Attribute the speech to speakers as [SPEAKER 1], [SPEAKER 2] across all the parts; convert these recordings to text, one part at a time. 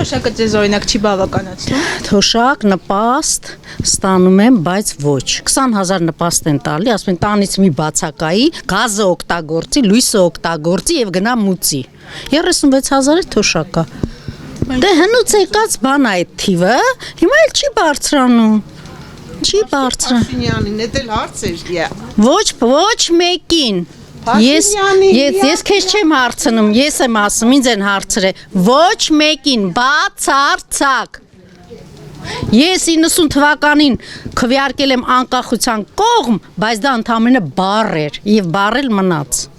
[SPEAKER 1] Թոշակը ձեզ օրինակ չի բավականացնում։
[SPEAKER 2] Թոշակ, նպաստ ստանում եմ, բայց ոչ։ 20,000 նպաստ են տալի, ասում են տանից մի բացակայի, գազը օգտագործի, լույսը օգտագործի եւ գնա մուծի։ 36,000 է թոշակը։ Դե հնուց եկած բան է այդ թիվը, հիմա էլ չի բարձրանում։ Չի բարձրանում։
[SPEAKER 3] Փաշինյանին, դա էլ հարց էր։
[SPEAKER 2] Ոչ մեկին։ Ես քեզ չեմ հարցնում, ես եմ ասում, ինձ են հարցրել։ Ոչ մեկին, բացարձակ։ Ես 90 թվականին քվեարկել եմ անկախության կողմ, բայց դա ընդամենը բառ էր եւ բառել մնաց։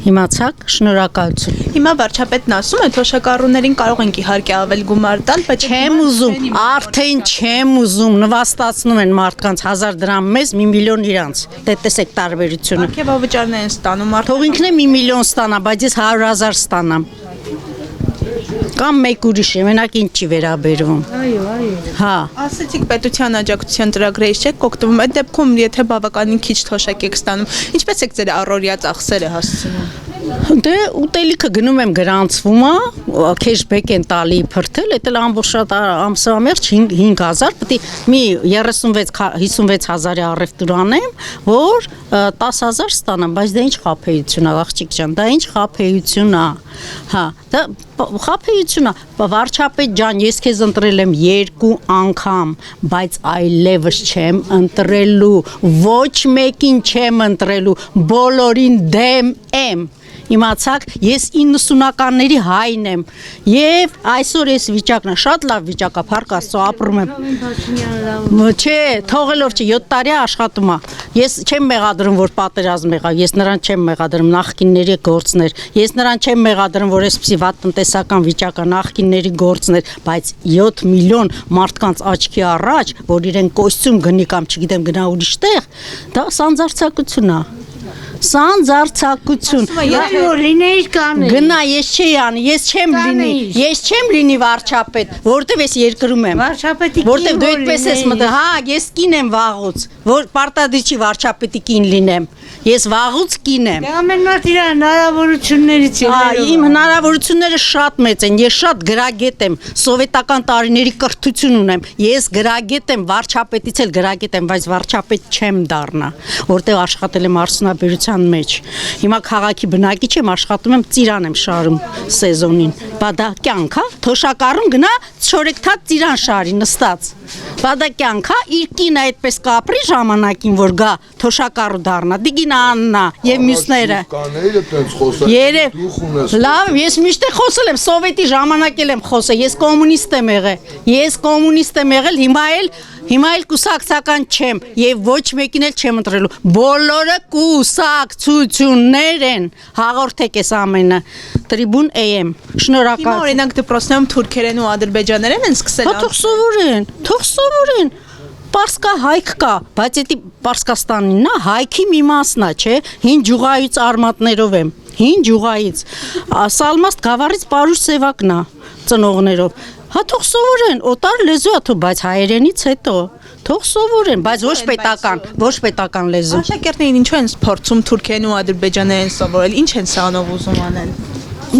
[SPEAKER 2] Իմացաք, շնորհակալություն։
[SPEAKER 1] Հիմա վարչապետն ասում է թոշակառուներին կարող ենք իհարկե ավել գումար տալ, բայց
[SPEAKER 2] չեմ ուզում, արդեն չեմ ուզում, նվաստացնում են մարդկանց 1000 դրամ մեզ, 1 միլիոն իրանց։ Դե տեսեք տարբերությունը։
[SPEAKER 1] Արգելավճարներ են ստանում
[SPEAKER 2] Թող ինքն է 1 միլիոն ստանա, բայց ես 100,000 ստանամ։ Կամ մեկ ուրիշ է, մենակ ինձ չի վերաբերվում։ Այո։ Հա։
[SPEAKER 1] Ասեցիք պետության աջակցության ծրագրերից չեք օգտվում, այդ դեպքում եթե բավականին քիչ թոշակ եք ստանում, ինչպես եք ձեր առօրյա ծախսերը հասցնում։
[SPEAKER 2] Դե ուտելիքը գնում եմ գրանցվում է, քեշբեք են տալի փրթել, դա էլ ամբողջ ամսվա մերջ 5,000, պետք է մի 56,000-ի առևտուր անեմ, որ 10,000 ստանամ, բայց դա ինչ խաբեություն է, աղջիկ ջան, դա ինչ խաբեություն է։ Հա, դա խաբեություն է, վարչապետ ջան, ես քեզ ընտրել եմ 2 անգամ, բայց այլևս չեմ ընտրելու, ոչ մեկին չեմ ընտրելու, բոլորին դեմ եմ։ Իմացաք, ես 90-ականների հայն եմ եւ այսօր ես վիճակն է, շատ լավ վիճակ է, փառք Աստծո, ապրում եմ։ Չէ, թողելով չէ, 7 տարի աշխատում է։ Ես չեմ մեղադրում, որ պատերազմ եղավ, ես նրան չեմ մեղադրում, նախկինների գործներ։ Ես նրան չեմ մեղադրում, որ այսպիսի վատ տնտեսական վիճակը նախկինների գործներ, բայց 7 միլիոն մարդկանց աչքի առաջ, որ իրեն կոստյում գնի կամ չգիտեմ գնա ուրիշ տեղ, դա սանձարձակություն է։ Սանձարձակություն։ Գնա, ես չի անի, ես չեմ լինի վարչապետ, որտեվ ես երկրում եմ։ Որտեվ դու այդպես ես մտել, հա, ես կին եմ վաղուց, որ պարտադիր չի վարչապետի կին լինեմ։ Ես վաղուց կին եմ։
[SPEAKER 4] Ամեն մարդ իր հնարավորություններից է։
[SPEAKER 2] Իմ հնարավորությունները շատ մեծ են, ես շատ գրագետ եմ, սովետական տարիների կրթություն ունեմ, ես գրագետ եմ, վարչապետից էլ գրագետ եմ, բայց վարչապետ չեմ դառնա, որտեղ աշխատել եմ արդյունաբերության մեջ։ Հիմա քաղաքի բնակիչ եմ, աշխատում եմ, ծիրան եմ շարում սեզոնին։ Բա դա կյանք է, թոշակառուն գնա չորեքթաթ ծիրան շարի նստած։ Բա դա կյանք է, իր կինը այդպես կապրի ժամանակին, որ գա թոշակառու դառնա, դիգին Աննա եւ մյուսները։ Լավ, ես միշտ խոսել եմ, սովետի ժամանակ եմ խոսել, ես կոմունիստ եմ եղել, հիմա էլ կուսակցական չեմ եւ ոչ մեկին էլ չեմ ընտրելու։ Բոլորը կուսակցություններ են։ Հաղորդեք էս ամենը։ Տրիբուն AM։ Շնորհակալ։
[SPEAKER 1] Հիմա օրինակ դպրոցներում թուրքերեն ու ադրբեջաներեն են սկսել։
[SPEAKER 2] Թող սովորեն։ Պարսկա հայք կա, բայց դա Պարսկաստանին նա հայքի մի մասն է, չէ՞։ Հին ջուղայից արմատներով եմ։ Հին ջուղայից։ Սալմաստ գավառից Պարուշ Սևակն է ծնողներով։ Հա թող սովորեն, օտար լեզու է թող, բայց հայերենից հետո թող սովորեն, բայց ոչ պետական լեզու։
[SPEAKER 1] Աշակերտներին ինչու են փորձում թուրքերեն ու ադրբեջաներեն սովորել, ինչ են սրանով ուզում անել։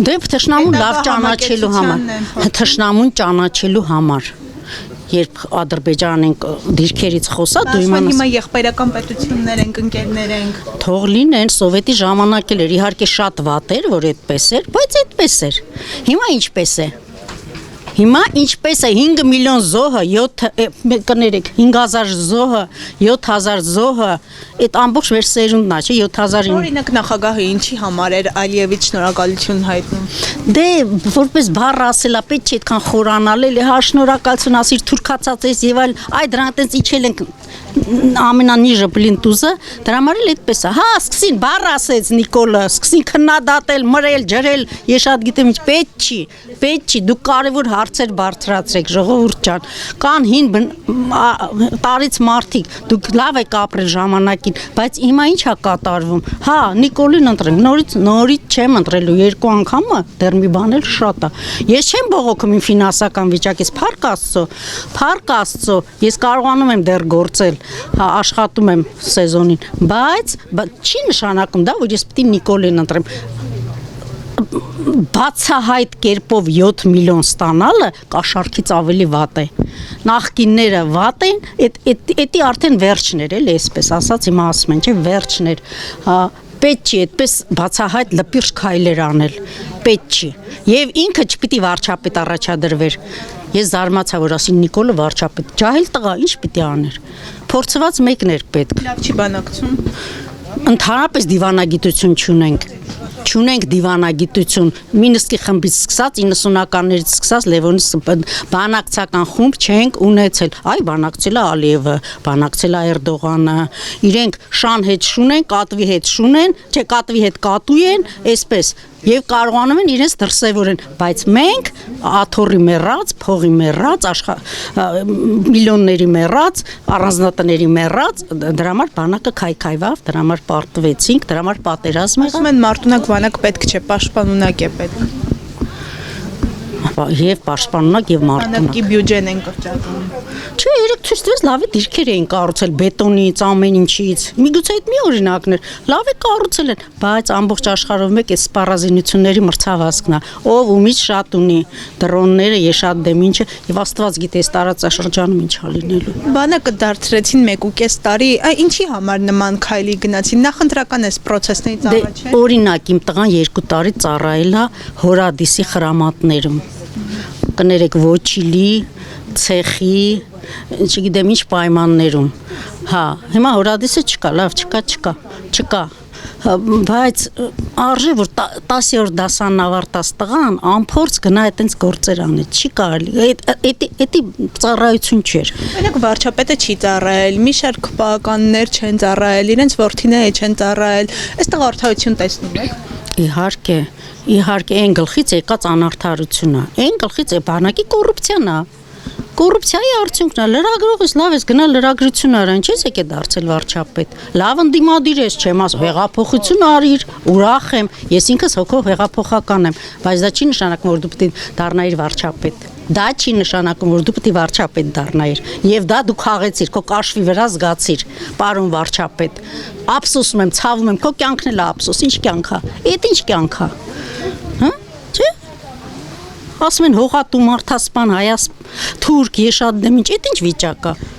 [SPEAKER 2] Դե թշնամուն լավ ճանաչելու համար։ Երբ ադրբեջանեն դիրքերից խոսա, դու իմանաս։
[SPEAKER 1] Հիմա եղբայրական պետություններ ենք, ընկերներ ենք։
[SPEAKER 2] Թող լինեն, սովետի ժամանակ էր, իհարկե շատ վատ էր, որ այդպես էր, բայց այդպես էր։ Հիմա ինչպես է։ Հիմա ինչպես է 5 միլիոն զոհը, 5000 զոհը, 7000 զոհը, այդ ամբողջ վերսերունդն է, չէ, 7000-ին։
[SPEAKER 1] Օրինակ նախագահը ինչի համար էր Ալիևից շնորհակալություն հայտնում։
[SPEAKER 2] Դե որպես բառ ասելա, պետք չէ այդքան խորանալ, էլի հա շնորհակալություն ասիր, թուրքացած ես եւ այլ, այ դրանք այտենց իջել են ամենանիժը պլինտուզը, դրա համար էլ այդպես է։ Հա, սկսին բառ ասեց Նիկոլը, սկսին քննադատել, մրել, ջրել, ես շատ գիտեմ ինչ, պետք չի, դուք կարևոր հարցեր բարձրացրեք, ժողովուրդ ջան, կան հին տարից մարդիկ, դուք լավ եք ապրել ժամանակին, բայց հիմա ինչ է կատարվում։ Հա, Նիկոլին ընտրենք, նորից չեմ ընտրելու 2 անգամը, դեռ մի բան էլ շատ է։ Ես չեմ բողոքում իմ ֆինանսական վիճակից, փառք Աստծո, ես կարողանում եմ դեռ գործել, հա, աշխատում եմ սեզոնին, բայց չի նշանակում դա, որ ես պետք է Նիկոլին ընտրեմ։ բացահայտ կերպով 7 միլիոն ստանալը կաշառքից ավելի վատ է։ Նախկինները վատ են, էդի արդեն վերջն էր, էլի այսպես ասած, հիմա ասում են, չէ, վերջն էր, հա, պետք չի այդպես բացահայտ լպիրշ քայլեր անել, պետք չի։ Եվ ինքը չպիտի վարչապետ առաջադրվեր։ Ես զարմացա, որ ասին Նիկոլը վարչապետ, ջահել տղա, ինչ պիտի աներ։ Փորձված մեկն էր պետք։
[SPEAKER 1] Լավ չի բանակցում։
[SPEAKER 2] Ընդհանրապես դիվանագիտություն չունենք դիվանագիտություն Մինսկի խմբից սկսած 90-ականներից սկսած Լևոնից բանակցական խումբ չենք ունեցել։ Այ բանակցել է Ալիևը, բանակցել է Էրդողանը, իրենք շան հետ շունեն, կատվի հետ շունեն, չէ կատվի հետ կատու են, այսպես եւ կարողանում են իրենց դրսեւորեն, բայց մենք աթոռի մեռած, փողի մեռած, միլիոնների մեռած, առանձնատների մեռած, դրա համար բանակը քայքայվավ, դրա համար պարտվեցինք, դրա համար պատերազմ եղավ։
[SPEAKER 1] Ասում են մարտունակ բանակ պետք չէ, պաշտպանունակ է պետք։
[SPEAKER 2] Եվ պաշտպանունակ եւ մարտունակ։
[SPEAKER 1] Բանակի բյուջեն են կրճատում։
[SPEAKER 2] Չէ, երեք ցույց տվեց լավի դիրքեր էին կառուցել բետոնից, ամեն ինչից։ Միգուցե այդ մի օրինակն էր։ Լավ է կառուցել են, բայց ամբողջ աշխարհով մեկ է սպառազինությունների մրցավազքն է։ Ով ումից շատ ունի դրոնները, ես շատ դեմ ինչը եւ Աստված գիտե այս տարածաշրջանում ինչ ա լինելու։
[SPEAKER 1] Բանակը դարձրեցին 1.5 տարի, ինչի համար նման քայլի գնացին։ Նախընտրական էս process-ներից առաջ է։
[SPEAKER 2] Օրինակ իմ տղան 2 տարի ծառայել է Հորադիսի խրամատներում։ Կներեք ոչիլի, ցեխի, չգիտեմ ինչ պայմաններում։ Հա, հիմա Հորադիսը չկա, լավ, չկա։ Բայց արժե որ 10-րդ դասանն ավարտած տղան անփորձ գնա այտենց գործեր անի, չի կարելի։ Էդի ծառայություն չէր։
[SPEAKER 1] Օրինակ վարչապետը չի ծառայել, մի շարք պահականներ չեն ծառայել, իրենց որդիները չեն ծառայել։ Այստեղ արդարություն տեսնում եք։
[SPEAKER 2] Իհարկե, այն գլխից եկած անարդարությունն է։ Այն գլխից է բանակի կոռուպցիան է։ Կոռուպցիայի արդյունքն է, լրագրողից լավ ես գնա լրագրություն արա, ինչ ես եկել դարձել վարչապետ։ Լավ ընդդիմադիր ես, չեմ ասում, հեղափոխություն արիր, ուրախ եմ, ես ինքս հոգով հեղափոխական եմ, բայց դա չի նշանակում, որ դու պետք է դառնայիր վարչապետ։ Դա չի նշանակում, որ դու պետք է վարչապետ դառնայիր, եւ դա դու խաղեցիր, քո կաշվի վրա զգացիր, պարոն վարչապետ։ Ափսոսում եմ, ցավում եմ, քո կյանքն էլ է ափսոս, ինչ կյանք է։ Էդ ինչ կյանք է։ Հա՞, չէ՞։ Ասում են հողատու մարդասպան, հայաս թուրք, ես շատ դեմ ինչ, այդ ինչ վիճակ է։